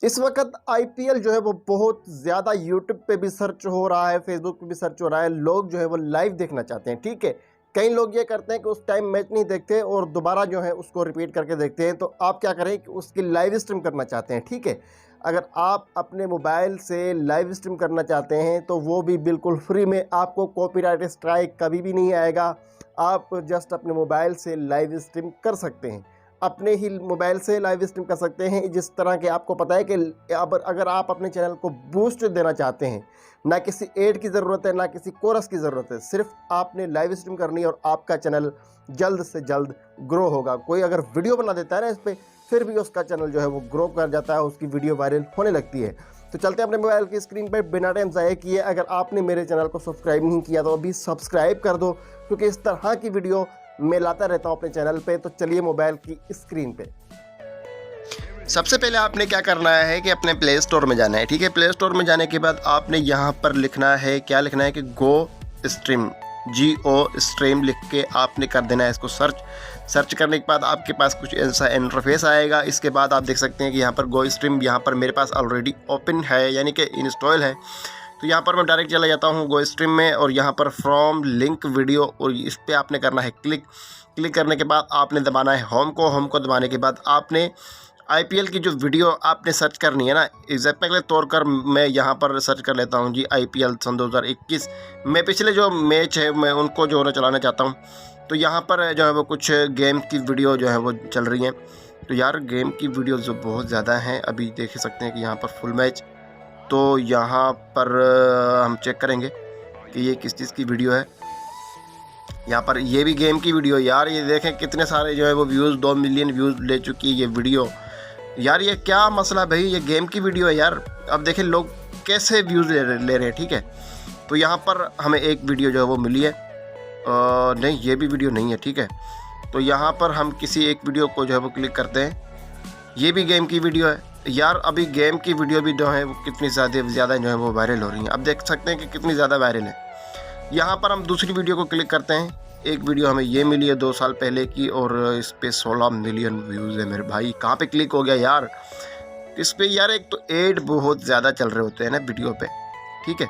इस वक्त आईपीएल जो है वो बहुत ज़्यादा यूट्यूब पे भी सर्च हो रहा है, फेसबुक पे भी सर्च हो रहा है। लोग जो है वो लाइव देखना चाहते हैं, ठीक है। कई लोग ये करते हैं कि उस टाइम मैच नहीं देखते और दोबारा जो है उसको रिपीट करके देखते हैं। तो आप क्या करें कि उसकी लाइव स्ट्रीम करना चाहते हैं, ठीक है। अगर आप अपने मोबाइल से लाइव स्ट्रीम करना चाहते हैं तो वो भी बिल्कुल फ्री में, आपको कॉपीराइट स्ट्राइक कभी भी नहीं आएगा। आप जस्ट अपने मोबाइल से लाइव स्ट्रीम कर सकते हैं, अपने ही मोबाइल से लाइव स्ट्रीम कर सकते हैं। जिस तरह के आपको पता है कि अब अगर आप अपने चैनल को बूस्ट देना चाहते हैं, ना किसी एड की ज़रूरत है ना किसी कोरस की ज़रूरत है, सिर्फ आपने लाइव स्ट्रीम करनी है और आपका चैनल जल्द से जल्द ग्रो होगा। कोई अगर वीडियो बना देता है ना इस पर, फिर भी उसका चैनल जो है वो ग्रो कर जाता है, उसकी वीडियो वायरल होने लगती है। तो चलते हैं अपने मोबाइल की स्क्रीन पर बिना टाइम ज़ाया किए। अगर आपने मेरे चैनल को सब्सक्राइब नहीं किया तो अभी सब्सक्राइब कर दो, क्योंकि इस तरह की वीडियो मैं लाता रहता हूँ अपने चैनल पे। तो चलिए मोबाइल की स्क्रीन पे सबसे पहले आपने क्या करना है कि अपने प्ले स्टोर में जाना है, ठीक है। प्ले स्टोर में जाने के बाद आपने यहाँ पर लिखना है, क्या लिखना है कि गो स्ट्रीम, GO स्ट्रीम लिख के आपने कर देना है इसको सर्च करने के बाद आपके पास कुछ ऐसा इंटरफेस आएगा। इसके बाद आप देख सकते हैं कि यहाँ पर गो स्ट्रीम यहाँ पर मेरे पास ऑलरेडी ओपन है, यानी कि इंस्टॉल है। तो यहाँ पर मैं डायरेक्ट चला जाता हूँ गो स्ट्रीम में और यहाँ पर फ्रॉम लिंक वीडियो, और इस पर आपने करना है क्लिक करने के बाद आपने दबाना है होम को दबाने के बाद आपने आईपीएल की जो वीडियो आपने सर्च करनी है ना, एग्जाम्पल के तौर पर मैं यहाँ पर सर्च कर लेता हूँ जी आईपीएल सन 2021। मैं पिछले जो मैच है मैं उनको जो है चलाना चाहता हूँ। तो यहाँ पर जो है वो कुछ गेम की वीडियो जो है वो चल रही हैं। तो यार गेम की वीडियो जो बहुत ज़्यादा हैं, अभी देख सकते हैं कि यहाँ पर फुल मैच। तो यहाँ पर हम चेक करेंगे कि ये किस चीज़ की वीडियो है। यहाँ पर ये भी गेम की वीडियो। यार ये देखें कितने सारे जो है वो व्यूज़, 2 मिलियन व्यूज़ ले चुकी है ये वीडियो। यार ये क्या मसला भाई, ये गेम की वीडियो है यार। अब देखें लोग कैसे व्यूज़ ले रहे हैं, ठीक है। तो यहाँ पर हमें एक वीडियो जो है वो मिली है, नहीं ये भी वीडियो नहीं है, ठीक है। तो यहाँ पर हम किसी एक वीडियो को जो है वो क्लिक करते हैं, ये भी गेम की वीडियो है। यार अभी गेम की वीडियो भी जो है वो कितनी ज़्यादा जो है वो वायरल हो रही हैं। अब देख सकते हैं कि कितनी ज़्यादा वायरल है। यहाँ पर हम दूसरी वीडियो को क्लिक करते हैं, एक वीडियो हमें ये मिली है 2 साल पहले की और इस पे 16 मिलियन व्यूज़ है। मेरे भाई कहाँ पे क्लिक हो गया यार इस पे। यार एक तो एड बहुत ज़्यादा चल रहे होते हैं ना वीडियो पे, ठीक है।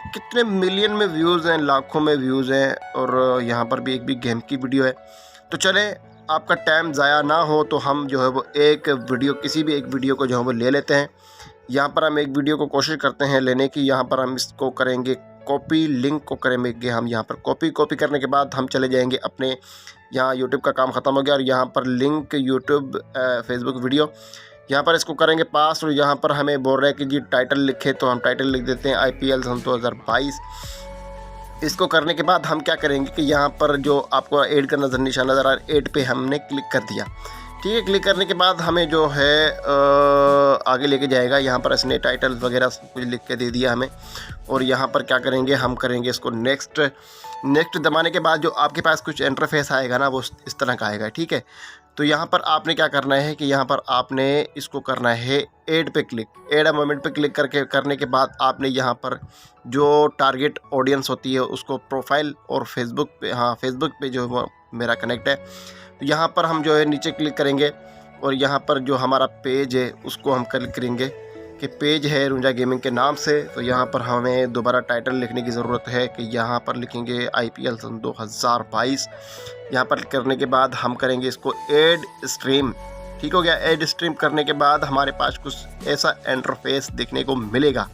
कितने मिलियन में व्यूज़ हैं, लाखों में व्यूज़ हैं। और यहाँ पर भी एक भी गेम की वीडियो है। तो चलें आपका टाइम ज़ाया ना हो तो हम जो है वो एक वीडियो, किसी भी एक वीडियो को जो है वो ले लेते हैं। यहाँ पर हम एक वीडियो को कोशिश करते हैं लेने की। यहाँ पर हम इसको करेंगे कॉपी, लिंक को करेंगे हम यहाँ पर कॉपी करने के बाद हम चले जाएंगे अपने, यहाँ यूट्यूब का काम ख़त्म हो गया और यहाँ पर लिंक यूट्यूब फेसबुक वीडियो, यहाँ पर इसको करेंगे पास। और यहाँ पर हमें बोल रहे हैं कि जी टाइटल लिखे, तो हम टाइटल लिख देते हैं आईपीएल सन 2022। इसको करने के बाद हम क्या करेंगे कि यहाँ पर जो आपको ऐड का निशान नज़र आ रहा है, ऐड पे हमने क्लिक कर दिया, ठीक है। क्लिक करने के बाद हमें जो है आगे लेके जाएगा। यहाँ पर इसने टाइटल वगैरह सब कुछ लिख के दे दिया हमें। और यहाँ पर क्या करेंगे, हम करेंगे इसको नेक्स्ट दबाने के बाद जो आपके पास कुछ इंटरफेस आएगा ना, वो इस तरह का आएगा, ठीक है। तो यहाँ पर आपने क्या करना है कि यहाँ पर आपने इसको करना है ऐड पे क्लिक, ऐड अ मोमेंट पे क्लिक करने के बाद आपने यहाँ पर जो टारगेट ऑडियंस होती है उसको प्रोफाइल और फेसबुक पे, हाँ फेसबुक पे जो वो मेरा कनेक्ट है। तो यहाँ पर हम जो है नीचे क्लिक करेंगे और यहाँ पर जो हमारा पेज है उसको हम क्लिक करेंगे कि पेज है रुंजा गेमिंग के नाम से। तो यहाँ पर हमें दोबारा टाइटल लिखने की ज़रूरत है कि यहाँ पर लिखेंगे आईपीएल सन 2022। यहाँ पर करने के बाद हम करेंगे इसको ऐड स्ट्रीम, ठीक हो गया। ऐड स्ट्रीम करने के बाद हमारे पास कुछ ऐसा इंटरफेस देखने को मिलेगा।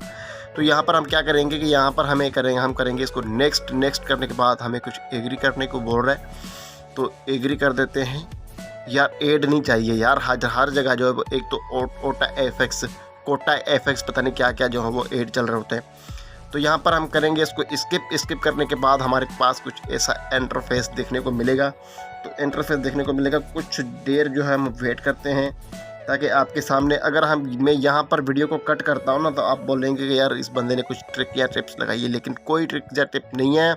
तो यहाँ पर हम क्या करेंगे कि यहाँ पर हम करेंगे इसको नेक्स्ट करने के बाद हमें कुछ एग्री करने को बोल रहा है, तो एग्री कर देते हैं। यार ऐड नहीं चाहिए यार, हर जगह जो है एक तो कोटा एफएक्स पता नहीं क्या क्या जो है वो ऐड चल रहे होते हैं। तो यहाँ पर हम करेंगे इसको स्किप करने के बाद हमारे पास कुछ ऐसा इंटरफेस देखने को मिलेगा। तो इंटरफेस देखने को मिलेगा, कुछ देर जो है हम वेट करते हैं ताकि आपके सामने, अगर मैं यहाँ पर वीडियो को कट करता हूँ ना तो आप बोलेंगे कि यार इस बंदे ने कुछ ट्रिक या टिप्स लगाई है, लेकिन कोई ट्रिक या टिप नहीं है।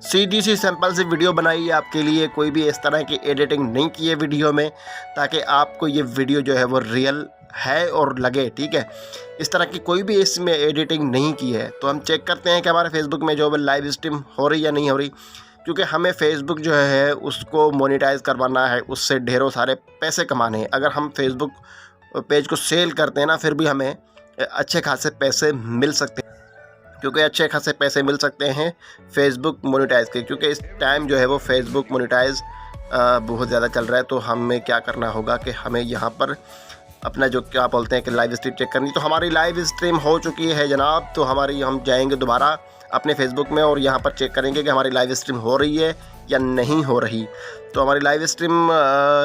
सीधी सी सिंपल सी वीडियो बनाई है आपके लिए, कोई भी इस तरह की एडिटिंग नहीं की है वीडियो में, ताकि आपको ये वीडियो जो है वो रियल है और लगे, ठीक है। इस तरह की कोई भी इसमें एडिटिंग नहीं की है। तो हम चेक करते हैं कि हमारे फेसबुक में जो है लाइव स्ट्रीम हो रही या नहीं हो रही, क्योंकि हमें फेसबुक जो है उसको मोनेटाइज करवाना है, उससे ढेरों सारे पैसे कमाने हैं। अगर हम फेसबुक पेज को सेल करते हैं ना, फिर भी हमें अच्छे खासे पैसे मिल सकते हैं, क्योंकि अच्छे खासे पैसे मिल सकते हैं फेसबुक मोनेटाइज के, क्योंकि इस टाइम जो है वो फेसबुक मोनेटाइज बहुत ज़्यादा चल रहा है। तो हमें क्या करना होगा कि हमें यहाँ पर अपना जो क्या बोलते हैं कि लाइव स्ट्रीम चेक करनी। तो हमारी लाइव स्ट्रीम हो चुकी है जनाब, तो हम जाएंगे दोबारा अपने फेसबुक में और यहाँ पर चेक करेंगे कि हमारी लाइव स्ट्रीम हो रही है या नहीं हो रही। तो हमारी लाइव स्ट्रीम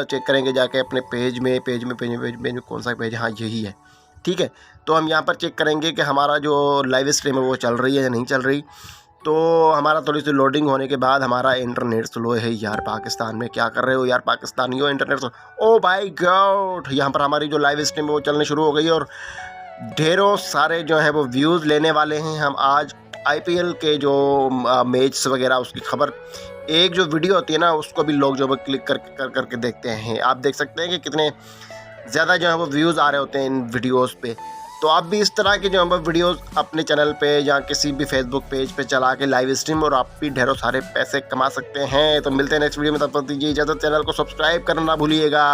चेक करेंगे जाके अपने पेज में कौन सा पेज, हाँ यही है, ठीक है। तो हम यहाँ पर चेक करेंगे कि हमारा जो लाइव स्ट्रीम है वो चल रही है या नहीं चल रही। तो हमारा थोड़ी सी लोडिंग होने के बाद हमारा इंटरनेट स्लो है यार। पाकिस्तान में क्या कर रहे हो यार पाकिस्तानियों, इंटरनेट स्लो। ओ भाई गॉड, यहाँ पर हमारी जो लाइव स्ट्रीम है वो चलने शुरू हो गई और ढेरों सारे जो है वो व्यूज़ लेने वाले हैं हम आज। IPL के जो मैच वगैरह उसकी खबर, एक जो वीडियो होती है ना उसको भी लोग जो है क्लिक करके देखते हैं। आप देख सकते हैं कि कितने ज़्यादा जो है वो व्यूज़ आ रहे होते हैं इन वीडियोस पे। तो आप भी इस तरह की जो है वीडियोस अपने चैनल पे या किसी भी फेसबुक पेज पे चला के लाइव स्ट्रीम और आप भी ढेरों सारे पैसे कमा सकते हैं। तो मिलते हैं नेक्स्ट वीडियो में, तब तक दीजिए इजाज़त। चैनल को सब्सक्राइब करना ना भूलिएगा।